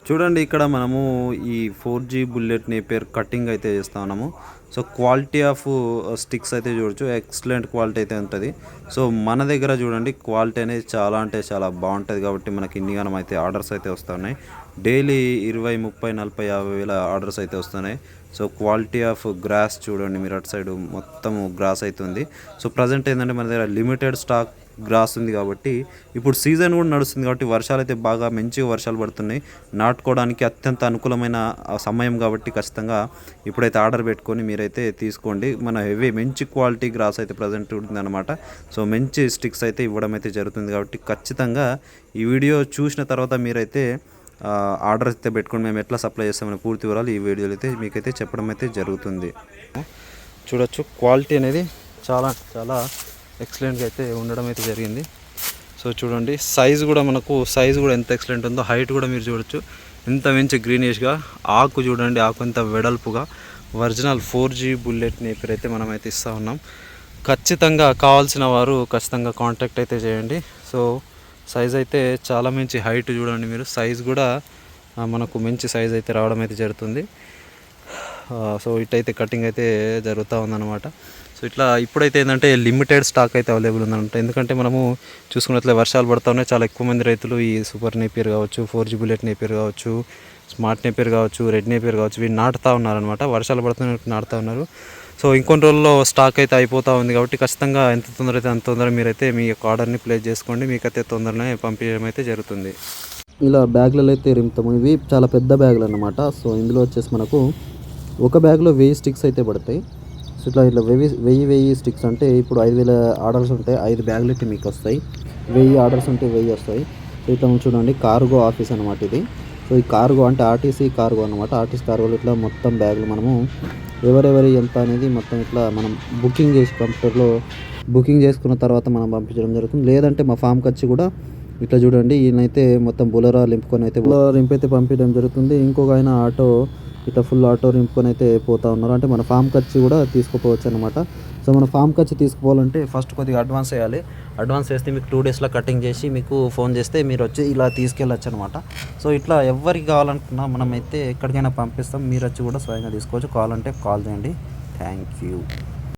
చూడండి ఇక్కడ మనము ఈ 4G బుల్లెట్ నేపియర్ కటింగ్ అయితే చేస్తా ఉన్నాము. సో క్వాలిటీ ఆఫ్ స్టిక్స్ అయితే చూడొచ్చు, ఎక్సలెంట్ క్వాలిటీ అయితే ఉంటుంది. సో మన దగ్గర చూడండి క్వాలిటీ అనేది చాలా అంటే చాలా బాగుంటుంది కాబట్టి మనకి ఇన్నిగానం అయితే ఆర్డర్స్ అయితే వస్తున్నాయి. డైలీ 20, 30, 40, 50 వేల ఆర్డర్స్ అయితే వస్తున్నాయి. సో క్వాలిటీ ఆఫ్ గ్రాస్ చూడండి, మీరు అటు సైడ్ మొత్తం గ్రాస్ అవుతుంది. సో ప్రజెంట్ ఏంటంటే మన దగ్గర లిమిటెడ్ స్టాక్ గ్రాస్ ఉంది కాబట్టి ఇప్పుడు సీజన్ కూడా నడుస్తుంది కాబట్టి వర్షాలు అయితే బాగా మంచిగా వర్షాలు పడుతున్నాయి. నాటుకోవడానికి అత్యంత అనుకూలమైన సమయం కాబట్టి ఖచ్చితంగా ఇప్పుడైతే ఆర్డర్ పెట్టుకొని మీరైతే తీసుకోండి. మన హెవీ మంచి క్వాలిటీ గ్రాస్ అయితే ప్రజెంట్ ఉందన్నమాట. సో మంచి స్టిక్స్ అయితే ఇవ్వడం అయితే జరుగుతుంది కాబట్టి ఖచ్చితంగా ఈ వీడియో చూసిన తర్వాత మీరైతే ఆర్డర్ అయితే పెట్టుకొని మేము ఎట్లా సప్లై చేస్తామని పూర్తి వివరాలు ఈ వీడియోలో అయితే మీకైతే చెప్పడం అయితే జరుగుతుంది. చూడొచ్చు క్వాలిటీ అనేది చాలా చాలా ఎక్సలెంట్గా అయితే ఉండడం అయితే జరిగింది. సో చూడండి సైజు కూడా ఎంత ఎక్సలెంట్ ఉందో, హైట్ కూడా మీరు చూడొచ్చు ఎంత మంచి గ్రీనిష్గా, ఆకు చూడండి ఆకు ఎంత వెడల్పుగా, ఒరిజినల్ 4G బుల్లెట్ నేపియర్ అయితే మనం అయితే ఇస్తూ ఉన్నాం. ఖచ్చితంగా కావాల్సిన వారు ఖచ్చితంగా కాంటాక్ట్ అయితే చేయండి. సో సైజ్ అయితే చాలా మంచి హైట్ చూడండి మీరు, సైజ్ కూడా మనకు మంచి సైజ్ అయితే రావడం అయితే జరుగుతుంది. సో ఇటైతే కటింగ్ అయితే జరుగుతూ ఉందన్నమాట. సో ఇట్లా ఇప్పుడైతే ఏంటంటే లిమిటెడ్ స్టాక్ అయితే అవైలబుల్ ఉందన్నమాట. ఎందుకంటే మనము చూసుకున్నట్లే వర్షాలు పడుతూ ఉన్నాయి, చాలా ఎక్కువ మంది రైతులు ఈ సూపర్ నేపియర్ కావచ్చు, 4G బుల్లెట్ నేపియర్ కావచ్చు, స్మార్ట్ నేపియర్ కావచ్చు, రెడ్ నేపియర్ కావచ్చు, వీళ్ళు నాటుతూ ఉన్నారనమాట. వర్షాలు పడుతున్నట్టు నాటుతూ ఉన్నారు. సో ఇంకొన్ని రోజుల్లో స్టాక్ అయితే అయిపోతూ ఉంది కాబట్టి ఖచ్చితంగా ఎంత తొందర అయితే అంత తొందర మీరైతే మీ యొక్క ఆర్డర్ని ప్లేస్ చేసుకోండి, మీకైతే తొందరనే పంపించడం అయితే జరుగుతుంది. ఇలా బ్యాగ్లలో అయితే రింపుతాము. ఇవి చాలా పెద్ద బ్యాగులు అన్నమాట. సో ఇందులో వచ్చేసి మనకు ఒక బ్యాగ్లో 1000 స్టిక్స్ అయితే పడతాయి. సో ఇట్లా 1000 స్టిక్స్ అంటే ఇప్పుడు 5000 ఆర్డర్స్ ఉంటాయి, 5 బ్యాగులు అయితే మీకు వస్తాయి. 1000 ఆర్డర్స్ ఉంటే 1000 వస్తాయి. సో ఇట్లా చూడండి కార్గో ఆఫీస్ అనమాట ఇది. సో ఈ కార్గో అంటే ఆర్టీసీ కార్గో అనమాట. ఆర్టీసీ కార్గోలో ఇట్లా మొత్తం బ్యాగులు మనము ఎవరెవరి ఎంత అనేది మొత్తం ఇట్లా మనం బుకింగ్ చేసి కంప్యూటర్లో బుకింగ్ చేసుకున్న తర్వాత మనం పంపించడం జరుగుతుంది. లేదంటే మా ఫామ్కి వచ్చి కూడా ఇట్లా చూడండి ఈయనైతే మొత్తం బులరా లింపుకొని అయితే పంపించడం జరుగుతుంది. ఇంకొక ఆయన ఆటో ఇట్లా ఫుల్ ఆటో నింపుకొని అయితే పోతూ ఉన్నారు. అంటే మన ఫామ్ ఖర్చు కూడా తీసుకుపోవచ్చు అనమాట. సో మన ఫామ్ ఖర్చు తీసుకుపోవాలంటే ఫస్ట్ కొద్దిగా అడ్వాన్స్ వేయాలి. అడ్వాన్స్ వేస్తే మీకు 2 డేస్లో కటింగ్ చేసి మీకు ఫోన్ చేస్తే మీరు వచ్చి ఇలా తీసుకెళ్ళచ్చు అనమాట. సో ఇట్లా ఎవరికి కావాలనుకున్నా మనమైతే ఎక్కడికైనా పంపిస్తాం, మీరు వచ్చి కూడా స్వయంగా తీసుకోవచ్చు. కావాలంటే కాల్ చేయండి. Thank you.